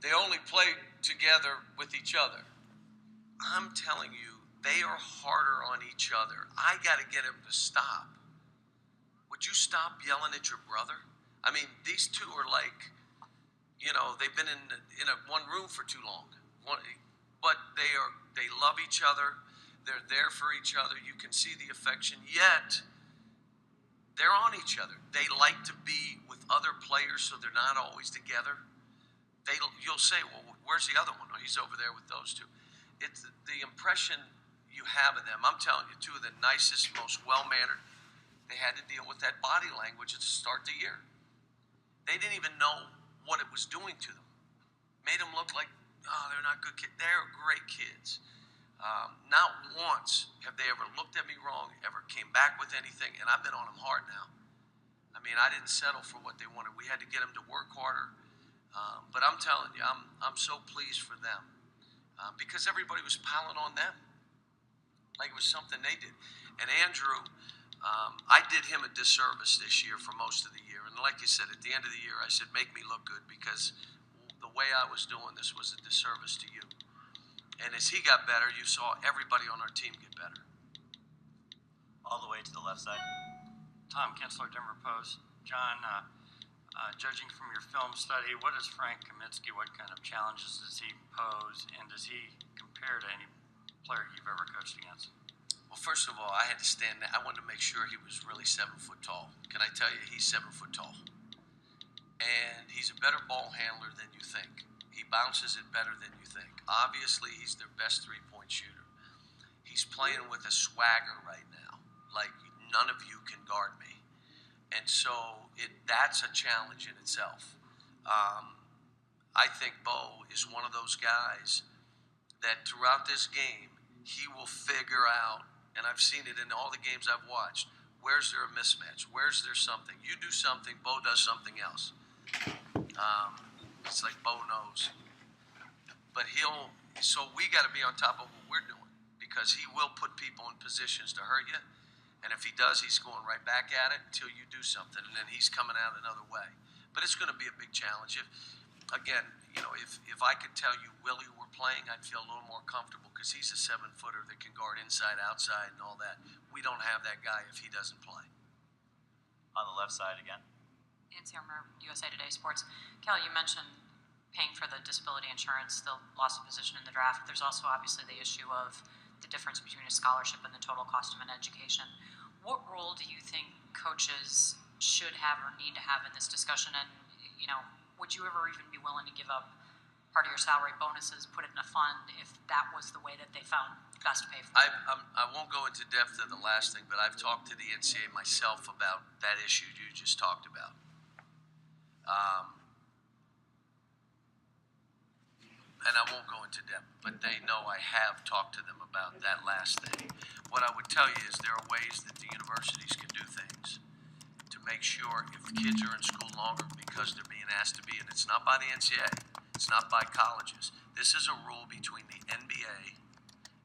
They only play together with each other. I'm telling you, they are harder on each other. I got to get them to stop. Would you stop yelling at your brother? I mean, these two are like, they've been in one room for too long. But they love each other. They're there for each other. You can see the affection. Yet they're on each other. They like to be with other players, so they're not always together. You'll say, well, where's the other one? Oh, he's over there with those two. It's the impression you have of them. I'm telling you, two of the nicest, most well-mannered. They had to deal with that body language at the start of the year. They didn't even know what it was doing to them. Made them look like, oh, they're not good kids. They're great kids. Not once have they ever looked at me wrong, ever came back with anything, and I've been on them hard now. I mean, I didn't settle for what they wanted. We had to get them to work harder. But I'm telling you, I'm so pleased for them because everybody was piling on them like it was something they did. And Andrew, I did him a disservice this year for most of the year. And like you said, at the end of the year, I said, make me look good because the way I was doing this was a disservice to you. And as he got better, you saw everybody on our team get better. All the way to the left side. Tom Kinsler, Denver Post. John, judging from your film study, what is Frank Kaminsky? What kind of challenges does he pose? And does he compare to any player you've ever coached against? Well, first of all, I had to stand there. I wanted to make sure he was really 7 foot tall. Can I tell you, he's 7 foot tall. And he's a better ball handler than you think. He bounces it better than you think. Obviously, he's their best three-point shooter. He's playing with a swagger right now, like none of you can guard me. And so that's a challenge in itself. I think Bo is one of those guys that throughout this game, he will figure out, and I've seen it in all the games I've watched, where's there a mismatch? Where's there something? You do something, Bo does something else. It's like Bo knows. But so we got to be on top of what we're doing because he will put people in positions to hurt you. And if he does, he's going right back at it until you do something. And then he's coming out another way. But it's going to be a big challenge. If I could tell you Willie were playing, I'd feel a little more comfortable because he's a 7-footer that can guard inside, outside, and all that. We don't have that guy if he doesn't play. On the left side again. Nancy Armour, USA Today Sports. Cal, you mentioned paying for the disability insurance, the loss of position in the draft. There's also obviously the issue of the difference between a scholarship and the total cost of an education. What role do you think coaches should have or need to have in this discussion? And, would you ever even be willing to give up part of your salary bonuses, put it in a fund, if that was the way that they found best to pay for it? I won't go into depth of the last thing, but I've talked to the NCAA myself about that issue you just talked about. And I won't go into depth, but they know I have talked to them about that last thing. What I would tell you is there are ways that the universities can do things to make sure if kids are in school longer because they're being asked to be, and it's not by the NCAA, it's not by colleges. This is a rule between the NBA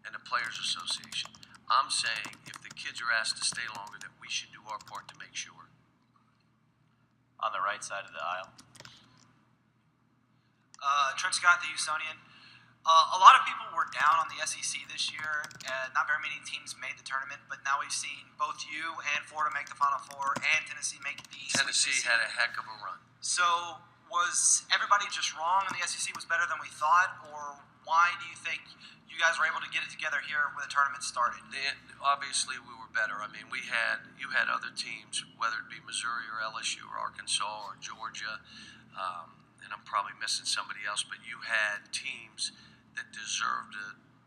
and the Players Association. I'm saying if the kids are asked to stay longer, that we should do our part to make sure. On the right side of the aisle. Trent Scott, the Houstonian. A lot of people were down on the SEC this year, and not very many teams made the tournament, but now we've seen both you and Florida make the Final Four, and Tennessee make the East. Tennessee had a heck of a run. So was everybody just wrong and the SEC was better than we thought, or why do you think you guys were able to get it together here when the tournament started? Obviously, we were better. I mean, you had other teams, whether it be Missouri or LSU or Arkansas or Georgia, and I'm probably missing somebody else, but you had teams that deserved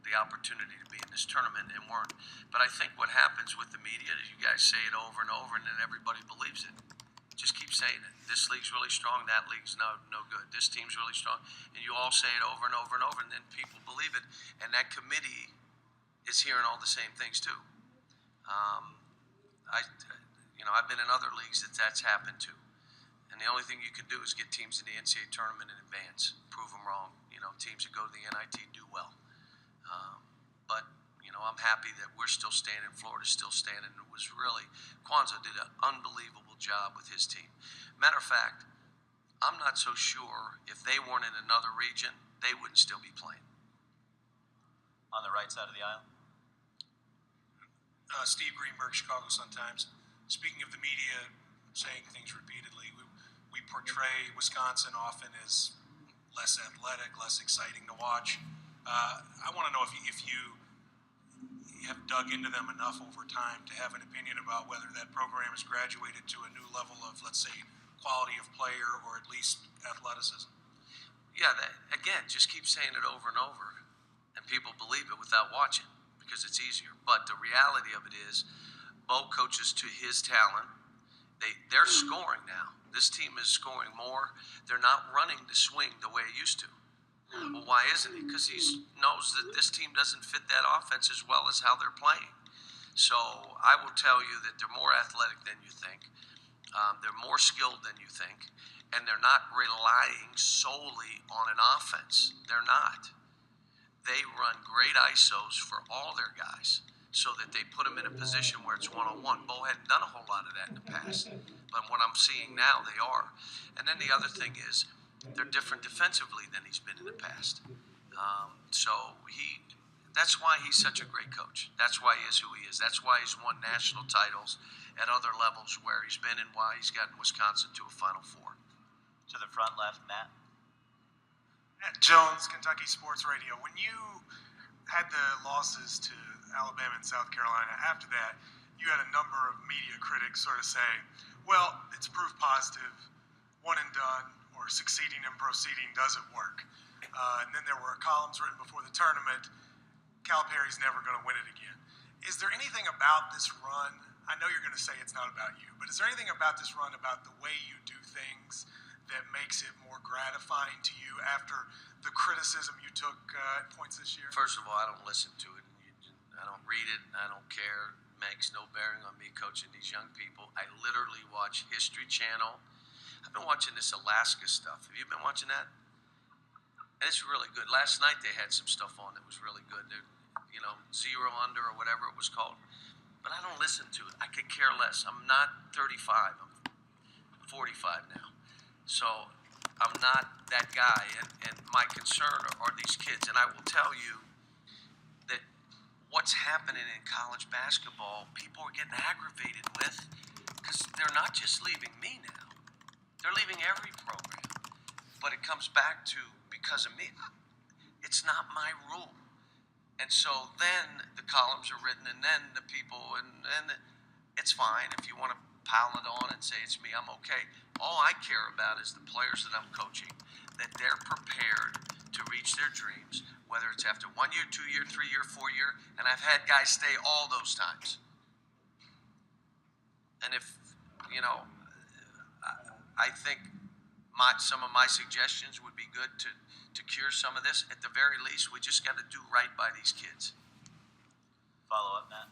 the opportunity to be in this tournament and weren't. But I think what happens with the media is you guys say it over and over, and then everybody believes it. Just keep saying it. This league's really strong. That league's no good. This team's really strong. And you all say it over and over and over, and then people believe it. And that committee is hearing all the same things too. I've been in other leagues that's happened to. And the only thing you can do is get teams in the NCAA tournament in advance, prove them wrong. Teams that go to the NIT do well. But I'm happy that we're still standing. Florida's still standing. It was really, Kwanzaa did an unbelievable job with his team. Matter of fact, I'm not so sure if they weren't in another region, they wouldn't still be playing. On the right side of the aisle? Steve Greenberg, Chicago Sun-Times. Speaking of the media saying things repeatedly, we portray Wisconsin often as less athletic, less exciting to watch. I want to know if you have dug into them enough over time to have an opinion about whether that program has graduated to a new level of, let's say, quality of player or at least athleticism. Yeah, again, just keep saying it over and over, and people believe it without watching because it's easier. But the reality of it is, Bo coaches to his talent. They're scoring now. This team is scoring more. They're not running the swing the way it used to. Well, why isn't he? Because he knows that this team doesn't fit that offense as well as how they're playing. So I will tell you that they're more athletic than you think. They're more skilled than you think. And they're not relying solely on an offense. They're not. They run great ISOs for all their guys so that they put them in a position where it's one-on-one. Bo hadn't done a whole lot of that in the past. But what I'm seeing now, they are. And then the other thing is, they're different defensively than he's been in the past. That's why he's such a great coach. That's why he is who he is. That's why he's won national titles at other levels where he's been and why he's gotten Wisconsin to a Final Four. To the front left, Matt. Matt Jones, Kentucky Sports Radio. When you had the losses to Alabama and South Carolina, after that, you had a number of media critics sort of say, well, it's proof positive, one and done, or succeeding and proceeding doesn't work. And then there were columns written before the tournament, Calipari's never going to win it again. Is there anything about this run, I know you're going to say it's not about you, but is there anything about this run, about the way you do things, that makes it more gratifying to you after the criticism you took at points this year? First of all, I don't listen to it. I don't read it. I don't care. It makes no bearing on me coaching these young people. I literally watch History Channel. I've been watching this Alaska stuff. Have you been watching that? It's really good. Last night they had some stuff on that was really good. Zero Under or whatever it was called. But I don't listen to it. I could care less. I'm not 35. I'm 45 now. So I'm not that guy. And my concern are these kids. And I will tell you that what's happening in college basketball, people are getting aggravated with because they're not just leaving me now. They're leaving every program. But it comes back to because of me. It's not my rule. And so then the columns are written and then the people, and it's fine if you want to pile it on and say it's me, I'm okay. All I care about is the players that I'm coaching, that they're prepared to reach their dreams, whether it's after 1 year, 2 year, 3 year, 4 year, and I've had guys stay all those times. And if, I think some of my suggestions would be good to cure some of this. At the very least, we just got to do right by these kids. Follow up, Matt.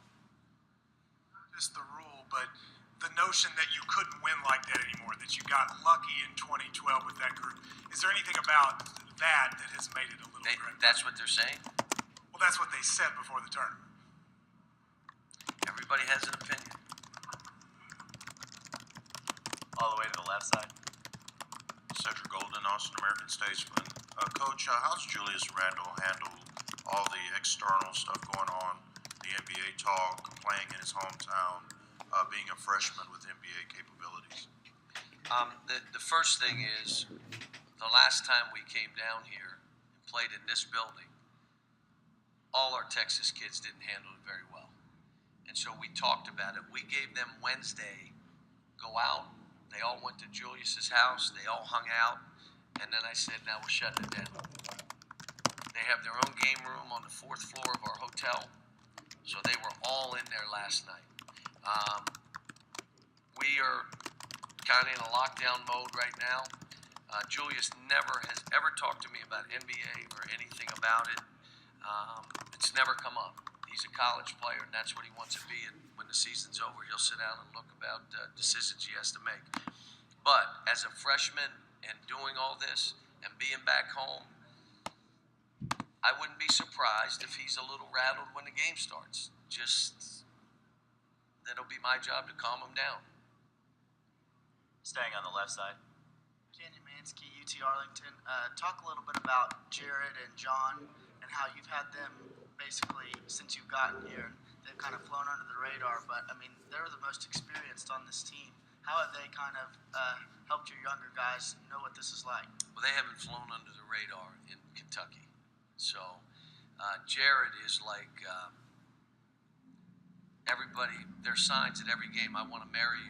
Just the rule, but the notion that you couldn't win like that anymore, that you got lucky in 2012 with that group. Is there anything about that has made it a little great? That's what they're saying? Well, that's what they said before the tournament. Everybody has an opinion. All the way to the left side. Cedric Golden, Austin American Statesman. Coach, how's Julius Randle handle all the external stuff going on, the NBA talk, playing in his hometown, being a freshman with NBA capabilities? The first thing is, the last time we came down here and played in this building, all our Texas kids didn't handle it very well. And so we talked about it. We gave them Wednesday, go out. They all went to Julius's house. They all hung out. And then I said, now we're shutting it down. They have their own game room on the 4th floor of our hotel. So they were all in there last night. We are kind of in a lockdown mode right now. Julius never has ever talked to me about NBA or anything about it. It's never come up. He's a college player, and that's what he wants to be. And when the season's over, he'll sit down and look about decisions he has to make. But as a freshman and doing all this and being back home, I wouldn't be surprised if he's a little rattled when the game starts. Just, that'll be my job to calm him down. Staying on the left side. Kenny, man, Kaminsky, UT Arlington. Talk a little bit about Jared and John and how you've had them basically since you've gotten here. They've kind of flown under the radar, but I mean, they're the most experienced on this team. How have they kind of helped your younger guys know what this is like? Well, they haven't flown under the radar in Kentucky. So Jared is like everybody, there's signs at every game, I want to marry you.